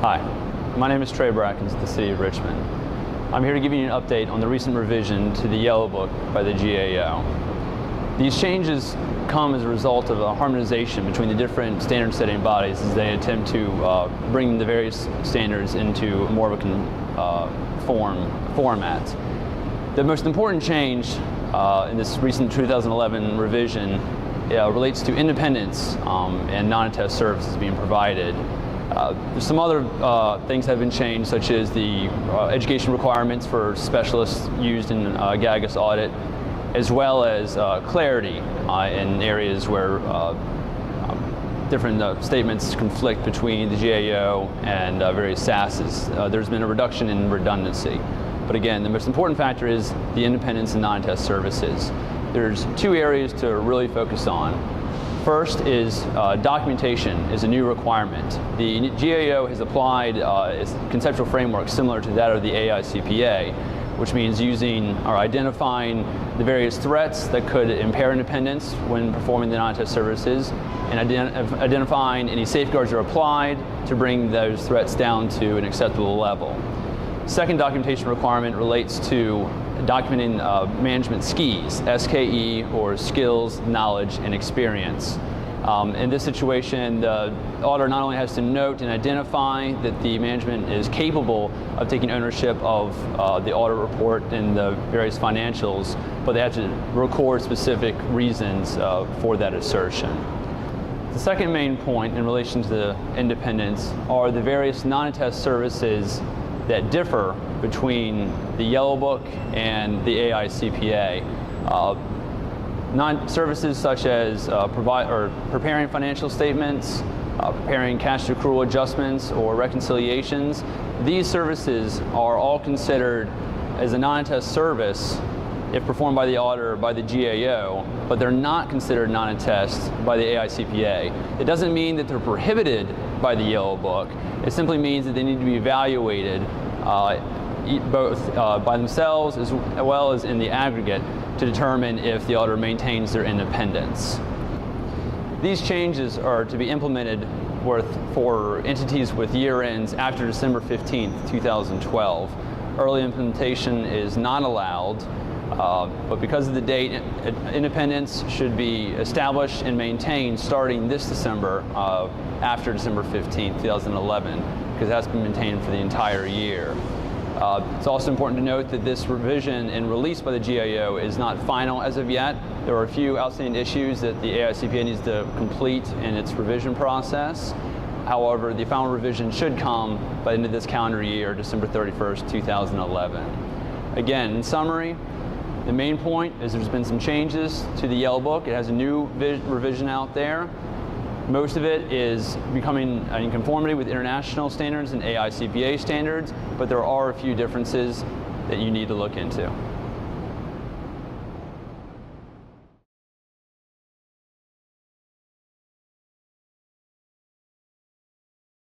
Hi, my name is Brackens with the City of Richmond. I'm here to give you an update on the recent revision to the Yellow Book by the GAO. These changes come as a result of a harmonization between the different standard setting bodies as they attempt to bring the various standards into more of a format. The most important change in this recent 2011 revision relates to independence and non-attest services being provided. Some other things have been changed, such as the education requirements for specialists used in GAGAS audit, as well as clarity in areas where different statements conflict between the GAO and various SASs. There's been a reduction in redundancy. But again, the most important factor is the independence and non-attest services. There's two areas to really focus on. First is documentation is a new requirement. The GAO has applied a conceptual framework similar to that of the AICPA, which means using or identifying the various threats that could impair independence when performing the non-attest services, and identifying any safeguards that are applied to bring those threats down to an acceptable level. Second documentation requirement relates to documenting management SKEs, SKE, or skills, knowledge, and experience. In this situation, the auditor not only has to note and identify that the management is capable of taking ownership of the audit report and the various financials, but they have to record specific reasons for that assertion. The second main point in relation to the independence are the various non-attest services that differ between the Yellow Book and the AICPA. Non-services such as preparing financial statements, preparing cash accrual adjustments or reconciliations, these services are all considered as a non-attest service if performed by the auditor or by the GAO, but they're not considered non-attest by the AICPA. It doesn't mean that they're prohibited by the Yellow Book. It simply means that they need to be evaluated both by themselves as well as in the aggregate to determine if the auditor maintains their independence. These changes are to be implemented for entities with year ends after December 15th, 2012. Early implementation is not allowed, but because of the date, independence should be established and maintained starting this December after December 15th, 2011, because that's been maintained for the entire year. It's also important to note that this revision and release by the GAO is not final as of yet. There are a few outstanding issues that the AICPA needs to complete in its revision process. However, the final revision should come by the end of this calendar year, December 31st, 2011. Again, in summary, the main point is there's been some changes to the Yellow Book. It has a new revision out there. Most of it is becoming in conformity with international standards and AICPA standards, but there are a few differences that you need to look into.